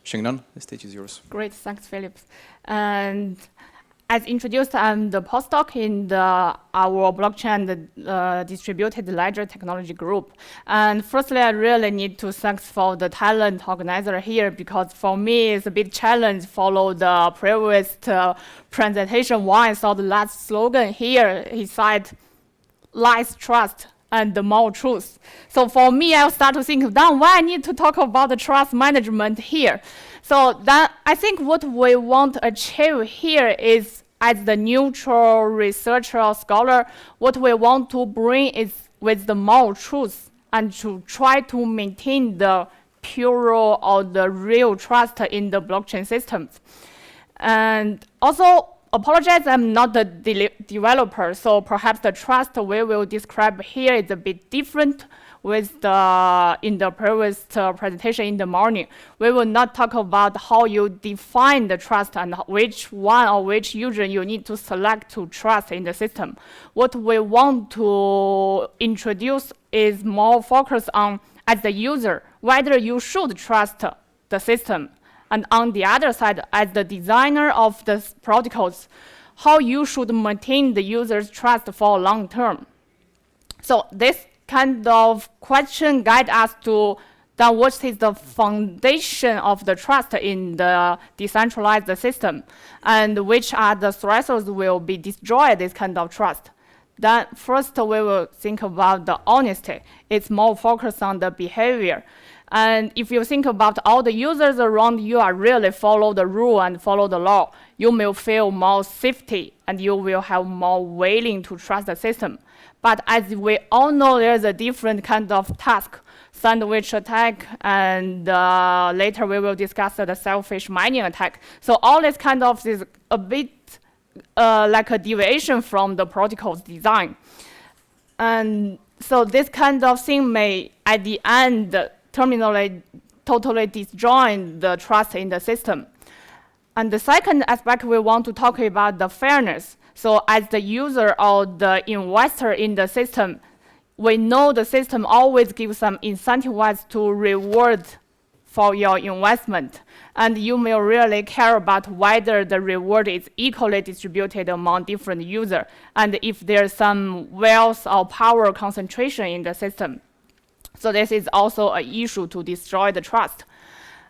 Sheng-Nan, the stage is yours. Great, thanks, Philip. And as introduced, I'm the postdoc in our blockchain distributed ledger technology group. And firstly, I really need to thank for the talent organizer here, because for me, it's a big challenge to follow the previous presentation. When I saw the last slogan here, he said, lies, trust, and more truth. So for me, I'll start to think, then why I need to talk about the trust management here? So then I think what we want to achieve here is, as the neutral researcher or scholar, what we want to bring is with the more truth and to try to maintain the pure or the real trust in the blockchain systems. And also, apologize, I'm not the developer, so perhaps the trust we will describe here is a bit different with in the previous presentation in the morning. We will not talk about how you define the trust and which one or which user you need to select to trust in the system. What we want to introduce is more focus on, as the user, whether you should trust the system. And on the other side, as the designer of the protocols, how you should maintain the user's trust for long term. So this kind of question guide us to then what is the foundation of the trust in the decentralized system, and which are the thresholds will be destroy this kind of trust. Then first we will think about the honesty. It's more focused on the behavior. And if you think about all the users around you are really follow the rule and follow the law, you will feel more safety and you will have more willing to trust the system. But as we all know, there's a different kind of task, sandwich attack, and later we will discuss the selfish mining attack. So all this kind of is a bit like a deviation from the protocol's design. And so this kind of thing may, at the end, terminally totally destroy the trust in the system. And the second aspect, we want to talk about the fairness. So as the user or the investor in the system, we know the system always gives some incentives to reward for your investment. And you may really care about whether the reward is equally distributed among different users, and if there's some wealth or power concentration in the system. So this is also an issue to destroy the trust.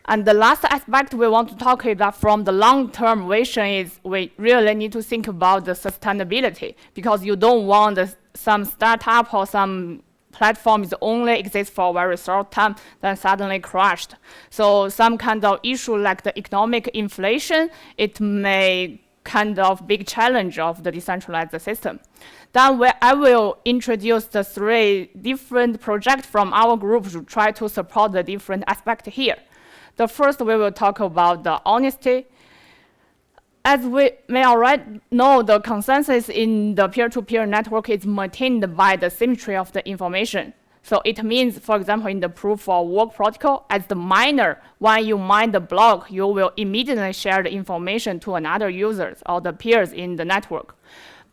And the last aspect we want to talk about from the long-term vision is we really need to think about the sustainability, because you don't want some startup or some platforms only exist for a very short time, then suddenly crashed. So some kind of issue like the economic inflation, it may kind of big challenge of the decentralized system. Then I will introduce the 3 different projects from our group to try to support the different aspects here. The first, we will talk about the honesty. As we may already know, the consensus in the peer-to-peer network is maintained by the symmetry of the information. So it means, for example, in the proof of work protocol, as the miner, when you mine the block, you will immediately share the information to another users or the peers in the network.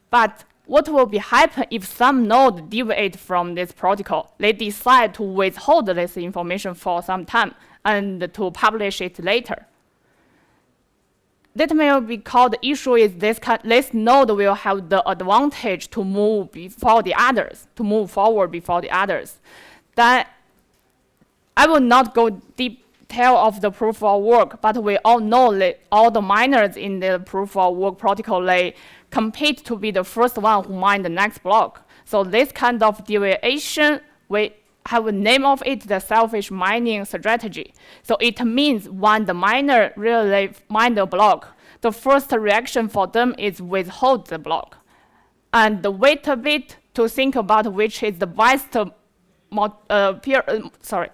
But what will be happen if some node deviate from this protocol? They decide to withhold this information for some time and to publish it later. That may be called the issue is this node will have the advantage to move before the others, to move forward before the others. Then I will not go detail of the proof of work, but we all know that all the miners in the proof of work protocol, they compete to be the first one who mine the next block. So this kind of deviation, we have a name of it, the selfish mining strategy. So it means when the miner really mine the block, the first reaction for them is withhold the block. And wait a bit to think about which is the best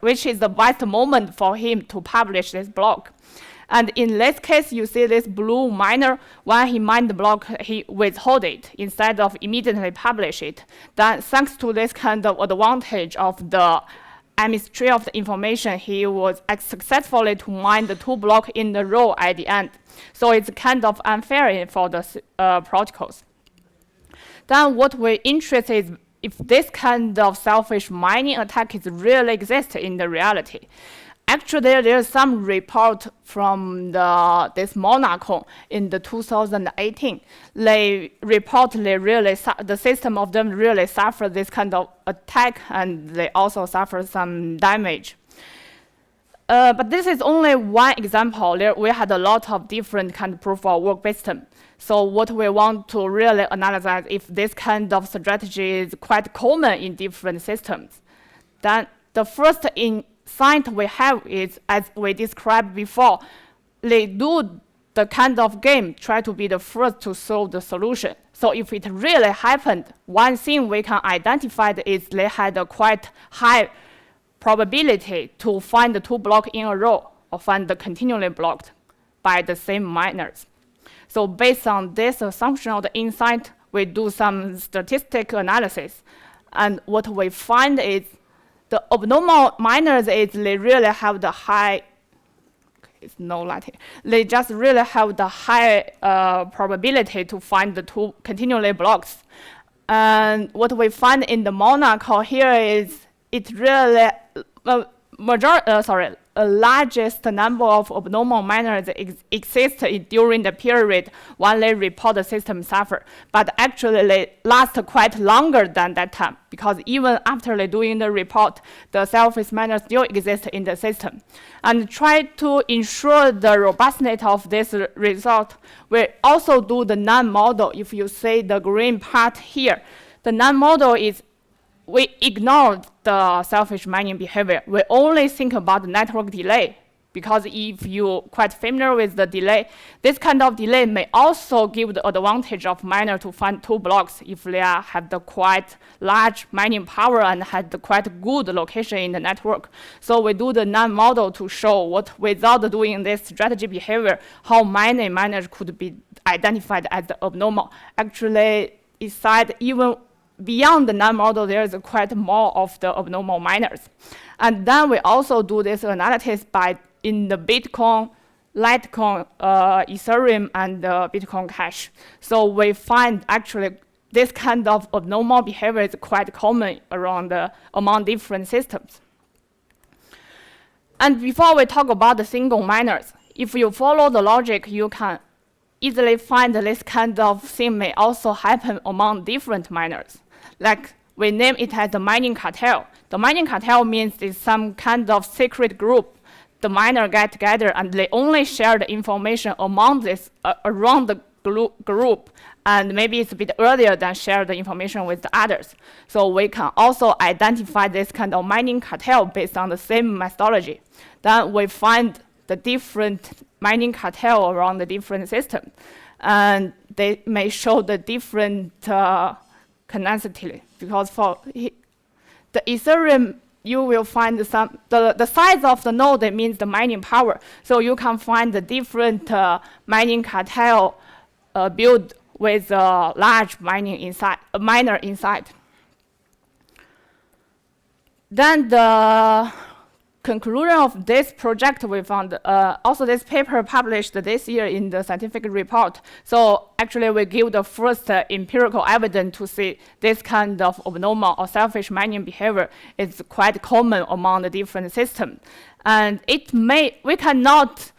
which is the best moment for him to publish this block. And in this case, you see this blue miner, when he mined the block, he withhold it instead of immediately publish it. Then thanks to this kind of advantage of the mystery of the information, he was successfully to mine the 2 blocks in a row at the end. So it's kind of unfair for the protocols. Then what we're interested is if this kind of selfish mining attack is really exist in the reality. actually, there's some report from this Monaco in the 2018. They report the system of them really suffer this kind of attack, and they also suffer some damage. But this is only one example. We had a lot of different kind of proof of work system. So what we want to really analyze if this kind of strategy is quite common in different systems. Then the first insight we have is, as we described before, they do the kind of game, try to be the first to solve the solution. So if it really happened, one thing we can identify is they had a quite high probability to find the two blocks in a row or find the continually blocked by the same miners. So based on this assumption of the insight, we do some statistical analysis. And what we find is the abnormal miners is they really have the high, it's no light here. They just really have the high probability to find the two continually blocks. And what we find in the Monaco here is it really largest number of abnormal miners exist during the period when they report the system suffer. But actually, they last quite longer than that time, because even after they doing the report, the selfish miners still exist in the system. And try to ensure the robustness of this result, we also do the non-model. If you see the green part here, the non-model is we ignore the selfish mining behavior. We only think about the network delay, because if you're quite familiar with the delay, this kind of delay may also give the advantage of miner to find two blocks if they have the quite large mining power and had the quite good location in the network. So we do the non-model to show what, without doing this strategy behavior, how many miners could be identified as the abnormal. Actually, inside even beyond the non-model, there is quite more of the abnormal miners. And then we also do this analysis in the Bitcoin, Litecoin, Ethereum, and Bitcoin Cash. So we find actually this kind of abnormal behavior is quite common among different systems. And before we talk about the single miners, if you follow the logic, you can easily find this kind of thing may also happen among different miners. Like we name it as the mining cartel. The mining cartel means it's some kind of secret group. The miner get together and they only share the information among this around the group, and maybe it's a bit earlier than share the information with the others. So we can also identify this kind of mining cartel based on the same methodology. Then we find the different mining cartel around the different system, and they may show the different connectivity, because for the Ethereum, you will find the size of the node, that means the mining power. So you can find the different mining cartel built with a large miner inside. Then the conclusion of this project, we found also this paper published this year in the scientific report. So actually we give the first empirical evidence to see this kind of abnormal or selfish mining behavior is quite common among the different systems. And we cannot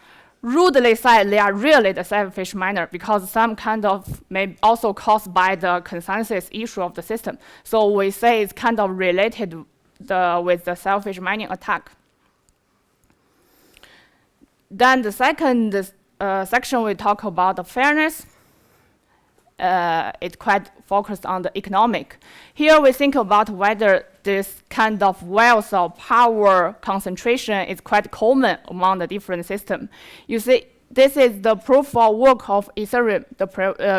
rudely say they are really the selfish miner, because some kind of may also caused by the consensus issue of the system. So we say it's kind of related with the selfish mining attack. Then the second section, we talk about the fairness. It's quite focused on the economic. Here we think about whether this kind of wealth or power concentration is quite common among the different systems. You see, this is the proof of work of Ethereum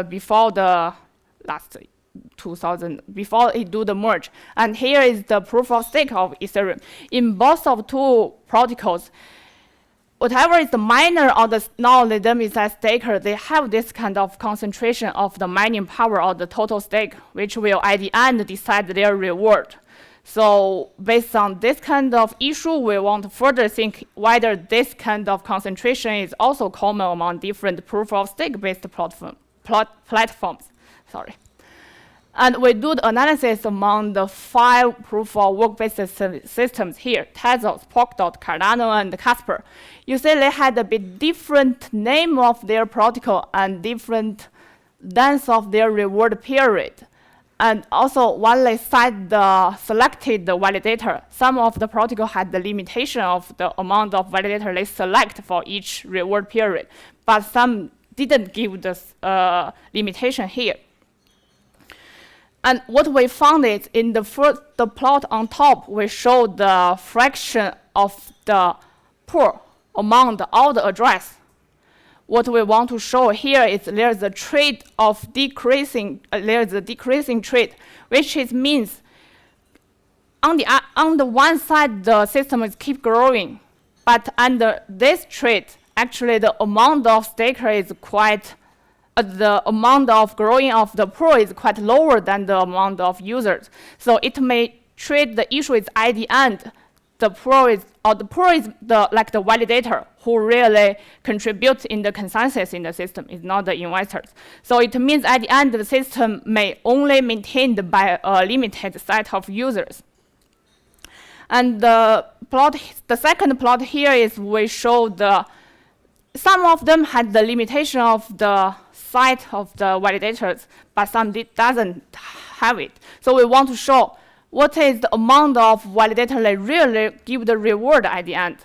before the last 2000, before it do the merge. And here is the proof of stake of Ethereum. In both of two protocols, whatever is the miner or the knowledge is a staker, they have this kind of concentration of the mining power or the total stake, which will at the end decide their reward. So based on this kind of issue, we want to further think whether this kind of concentration is also common among different proof of stake based platforms. Sorry. And we do the analysis among the 5 proof-of-work-based systems here: Tezos, Polkadot, Cardano, and Casper. You see they had a bit different name of their protocol and different length of their reward period. And also, when they cite the selected validator, some of the protocol had the limitation of the amount of validator they select for each reward period, but some didn't give this limitation here. And what we found is in the plot on top, we show the fraction of the pool among all the address. What we want to show here is there's a trend of decreasing. There's a decreasing trend, which means on the one side the system is keep growing, but under this trend, actually the amount of staker is quite. The amount of growing of the pool is quite lower than the amount of users. So it may treat the issue is at the end, the pool is like the validator who really contributes in the consensus in the system, is not the investors. So it means at the end the system may only maintained by a limited set of users. And the second plot here is we show some of them had the limitation of the size of the validators, but some doesn't have it. So we want to show what is the amount of validator they really give the reward at the end.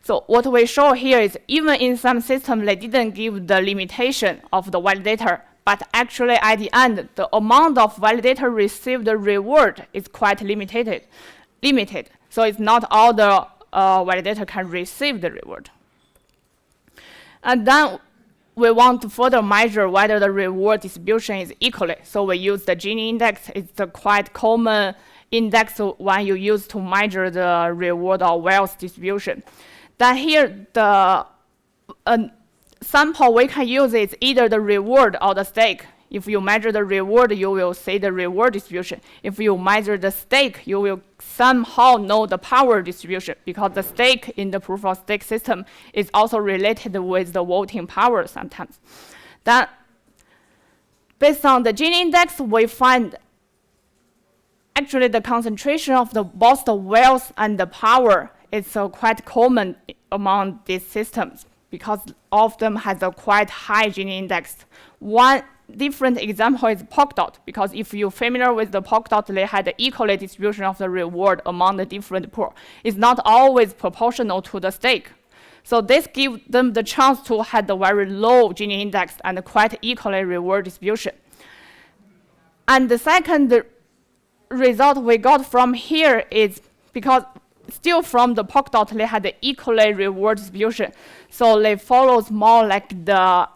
So what we show here is even in some systems they didn't give the limitation of the validator, but actually at the end the amount of validator received the reward is quite limited. So it's not all the validator can receive the reward. And then we want to further measure whether the reward distribution is equally. So we use the Gini index. It's a quite common index when you use to measure the reward or wealth distribution. Then here, the sample we can use is either the reward or the stake. If you measure the reward, you will see the reward distribution. If you measure the stake, you will somehow know the power distribution, because the stake in the proof-of-stake system is also related with the voting power sometimes. Then, based on the Gini index, we find actually the concentration of both the wealth and the power is quite common among these systems, because all of them has a quite high Gini index. One different example is Polkadot, because if you're familiar with the Polkadot, they had the equal distribution of the reward among the different pools. It's not always proportional to the stake. So this gives them the chance to have the very low Gini index and quite equally reward distribution. And the second result we got from here is because still from the Polkadot, they had the equally reward distribution. So they follows more like the.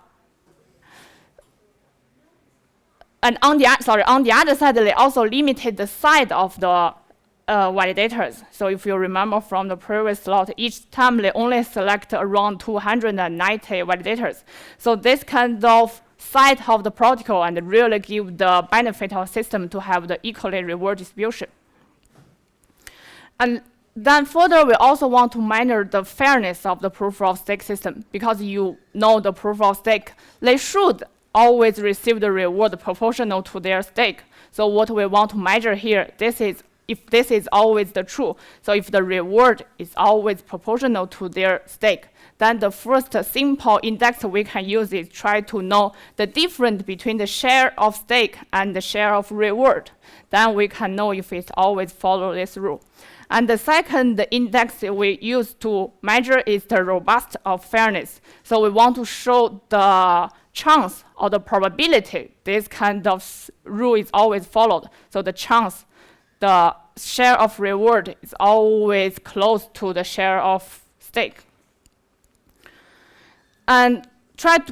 And on the other side, they also limited the size of the validators. So if you remember from the previous slot, each time they only select around 290 validators. So this kind of size of the protocol and really give the benefit of system to have the equally reward distribution. And then further, we also want to measure the fairness of the proof-of-stake system, because you know the proof-of-stake, they should always receive the reward proportional to their stake. So what we want to measure here, if this is always the true. So if the reward is always proportional to their stake, then the first simple index we can use is try to know the difference between the share of stake and the share of reward. Then we can know if it always follows this rule. And the second index we use to measure is the robust of fairness. So we want to show the chance or the probability this kind of rule is always followed. So the chance, the share of reward is always close to the share of stake. And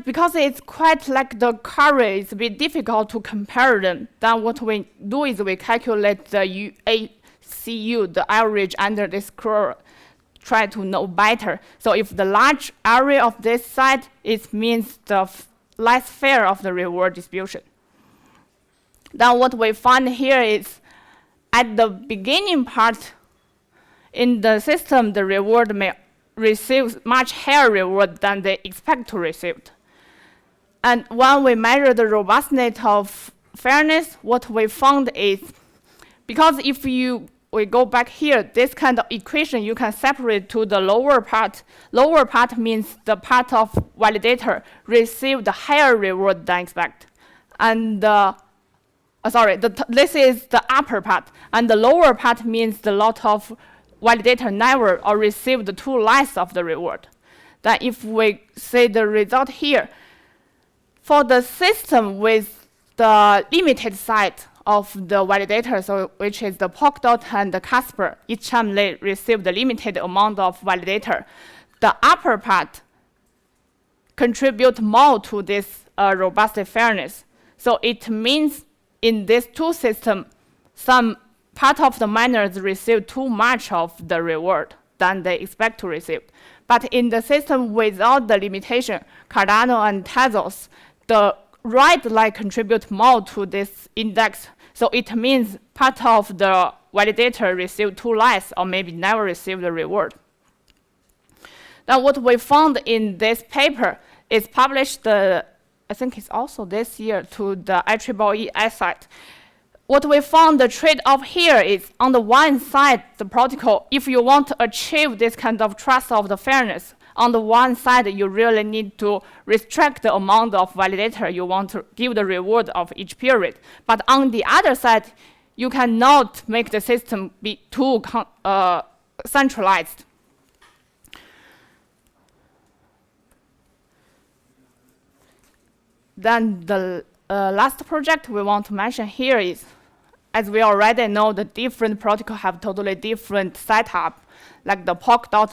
because it's quite like the carry, it's a bit difficult to compare them. Then what we do is we calculate the UACU, the average under this curve, try to know better. So if the large area of this side, it means the less fair of the reward distribution. Then what we find here is at the beginning part in the system, the reward may receive much higher reward than they expect to receive. And when we measure the robustness of fairness, what we found is, because if we go back here, this kind of equation you can separate to the lower part. Lower part means the part of validator received higher reward than expect. And this is the upper part. And the lower part means the lot of validator never or received too less of the reward. Then if we see the result here, for the system with the limited set of the validators, so which is the Polkadot and the Casper, each time they receive the limited amount of validator, the upper part contribute more to this robust fairness. So it means in these two systems, some part of the miners receive too much of the reward than they expect to receive. But in the system without the limitation, Cardano and Tezos, the right leg contribute more to this index. So it means part of the validator received too less or maybe never received the reward. Now what we found in this paper is published, I think it's also this year, to the IEEE site. What we found the trade-off here is, on the one side, the protocol, if you want to achieve this kind of trust of the fairness, on the one side, you really need to restrict the amount of validator you want to give the reward of each period. But on the other side, you cannot make the system be too centralized. Then the last project we want to mention here is, as we already know, the different protocols have totally different setup. Like the Polkadot,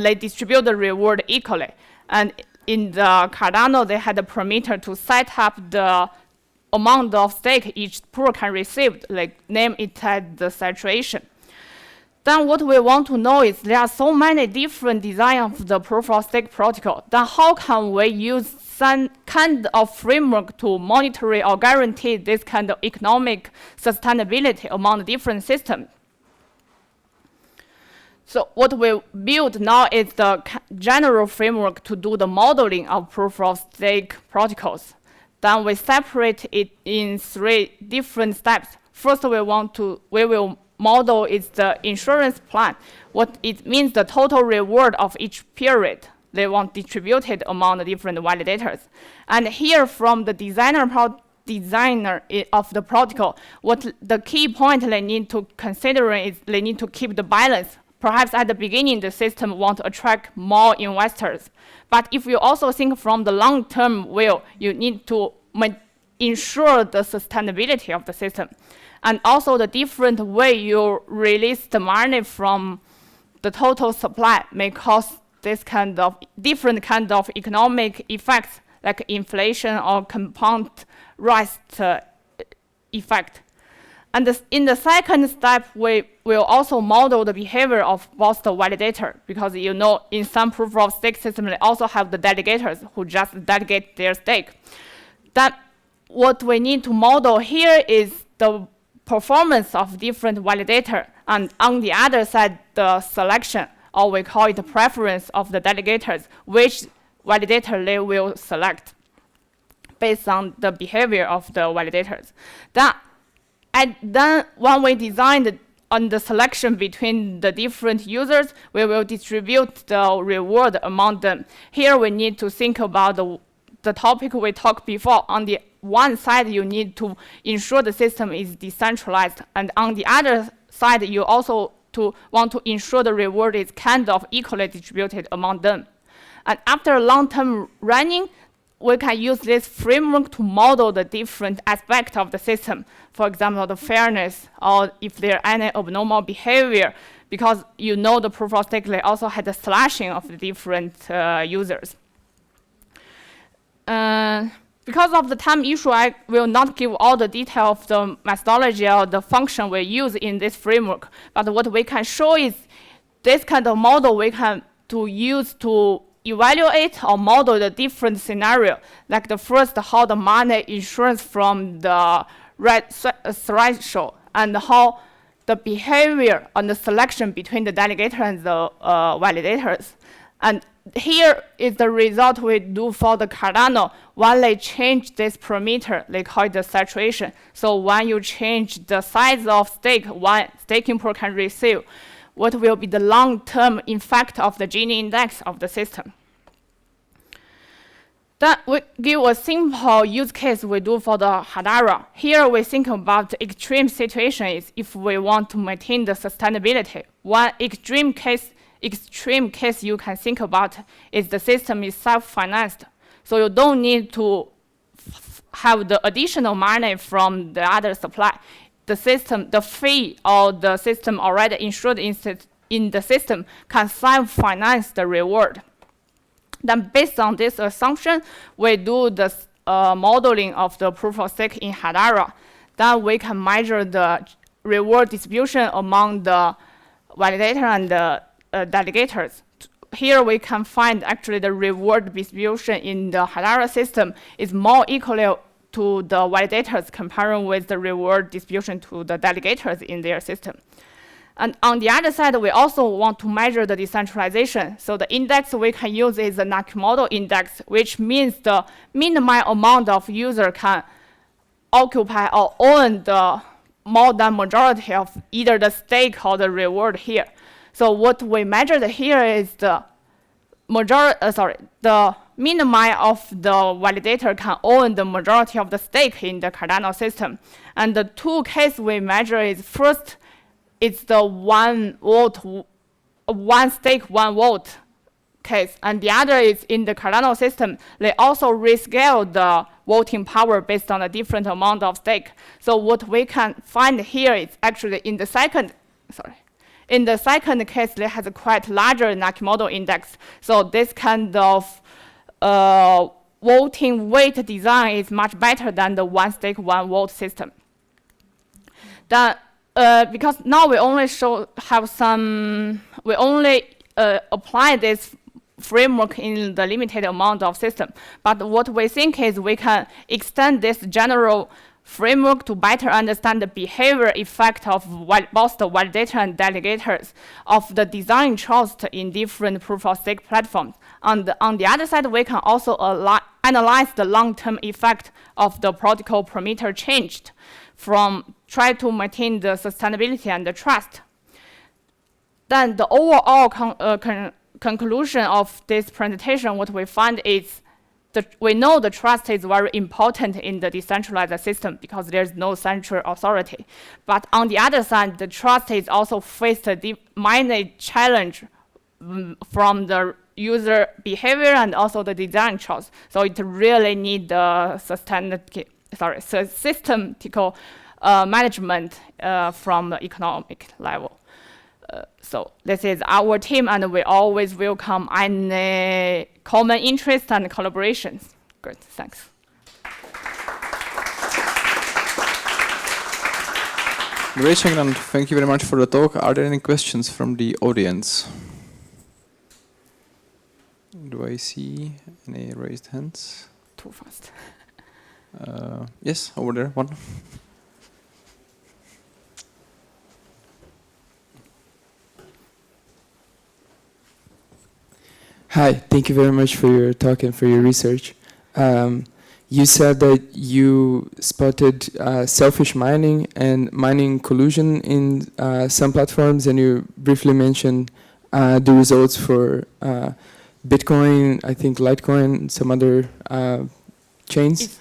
they distribute the reward equally. And in the Cardano, they had a parameter to set up the amount of stake each pool can receive, like name it as the saturation. Then what we want to know is, there are so many different designs of the proof of stake protocol. Then how can we use some kind of framework to monitor or guarantee this kind of economic sustainability among the different systems? So what we build now is the general framework to do the modeling of proof of stake protocols. Then we separate it in 3 different steps. First, we will model is the insurance plan. What it means, the total reward of each period they want distributed among the different validators. And here, from the designer of the protocol, what the key point they need to consider is they need to keep the balance. Perhaps at the beginning, the system want to attract more investors. But if you also think from the long-term view, you need to ensure the sustainability of the system. And also the different way you release the money from the total supply may cause this kind of different kind of economic effects, like inflation or compound rise effect. And in the second step, we will also model the behavior of both the validator, because you know in some proof of stake systems, they also have the delegators who just delegate their stake. That what we need to model here is the performance of different validator, and on the other side, the selection, or we call it the preference of the delegators, which validator they will select based on the behavior of the validators. Then when we designed on the selection between the different users, we will distribute the reward among them. Here we need to think about the topic we talked before. On the one side, you need to ensure the system is decentralized, and on the other side, you also want to ensure the reward is kind of equally distributed among them. And after long-term running, we can use this framework to model the different aspects of the system. For example, the fairness, or if there are any abnormal behavior, because you know the proof of stake, they also had the slashing of the different users. Because of the time issue, I will not give all the detail of the methodology or the function we use in this framework. But what we can show is this kind of model we can use to evaluate or model the different scenario. Like the first, how the money insurance from the red threshold, and how the behavior and the selection between the delegator and the validators. And here is the result we do for the Cardano. When they change this parameter, they call it the saturation. So when you change the size of stake, one staking pool can receive, what will be the long-term effect of the Gini index of the system. Then we give a simple use case we do for the Hadara. Here we think about the extreme situation is if we want to maintain the sustainability. One extreme case you can think about is the system is self-financed. So you don't need to have the additional money from the other supply. The system, the fee or the system already insured in the system can self-finance the reward. Then based on this assumption, we do the modeling of the proof of stake in Hadara. Then we can measure the reward distribution among the validator and the delegators. Here we can find actually the reward distribution in the Hadara system is more equal to the validators comparing with the reward distribution to the delegators in their system. And on the other side, we also want to measure the decentralization. So the index we can use is the Nakamoto index, which means the minimum amount of user can occupy or own the more than majority of either the stake or the reward here. So what we measured here is the the minimum of the validator can own the majority of the stake in the Cardano system. And the two cases we measure is first, it's the one stake, 1 vote case. And the other is in the Cardano system, they also rescale the voting power based on a different amount of stake. So what we can find here is actually in the second case, they has a quite larger Nakamoto index. So this kind of voting weight design is much better than the 1 stake, 1 vote system. Then, because now we only apply this framework in the limited amount of system. But what we think is we can extend this general framework to better understand the behavior effect of both the validator and delegators of the design choice in different proof-of-stake platforms. On the other side, we can also analyze the long-term effect of the protocol parameter changed from try to maintain the sustainability and the trust. Then the overall conclusion of this presentation, what we find is we know the trust is very important in the decentralized system because there's no central authority. But on the other side, the trust is also faced a minor challenge from the user behavior and also the design choice. So it really needs the systematical management from the economic level. So this is our team, and we always welcome any common interests and collaborations. Good, thanks. Great, Sheng-Nan. Thank you very much for the talk. Are there any questions from the audience? Do I see any raised hands? Too fast. Yes, over there, one. Hi, thank you very much for your talk and for your research. You said that you spotted selfish mining and mining collusion in some platforms, and you briefly mentioned the results for Bitcoin, I think Litecoin, some other chains.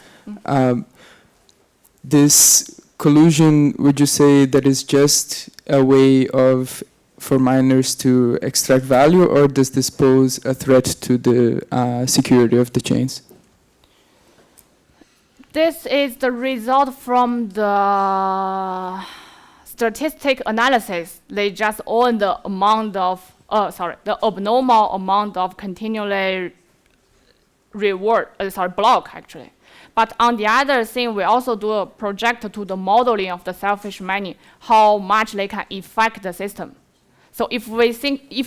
This collusion, would you say that is just a way for miners to extract value, or does this pose a threat to the security of the chains? This is the result from the statistic analysis. They just own the amount of, the abnormal amount of continually block actually. But on the other thing, we also do a project to the modeling of the selfish mining, how much they can affect the system. So if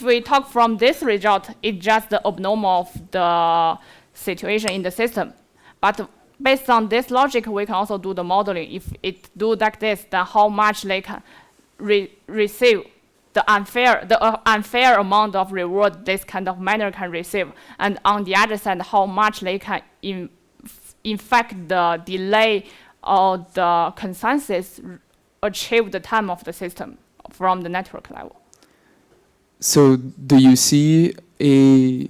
we talk from this result, it's just the abnormal of the situation in the system. But based on this logic, we can also do the modeling. If it do like this, then how much they can receive the unfair amount of reward this kind of miner can receive, and on the other side, how much they can infect the delay or the consensus achieve the time of the system from the network level. So do you see a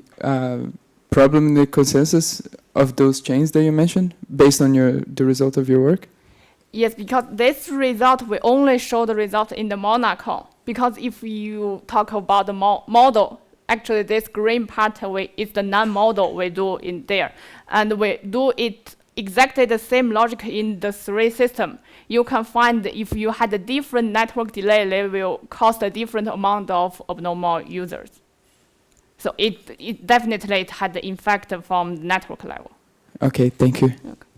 problem in the consensus of those chains that you mentioned based on the result of your work? Yes, because this result, we only show the result in the Monaco. Because if you talk about the model, actually this green part is the non-model we do in there. And we do it exactly the same logic in the three system. You can find if you had a different network delay, they will cost a different amount of abnormal users. So it definitely had the effect from the network level. Okay, thank you. Okay.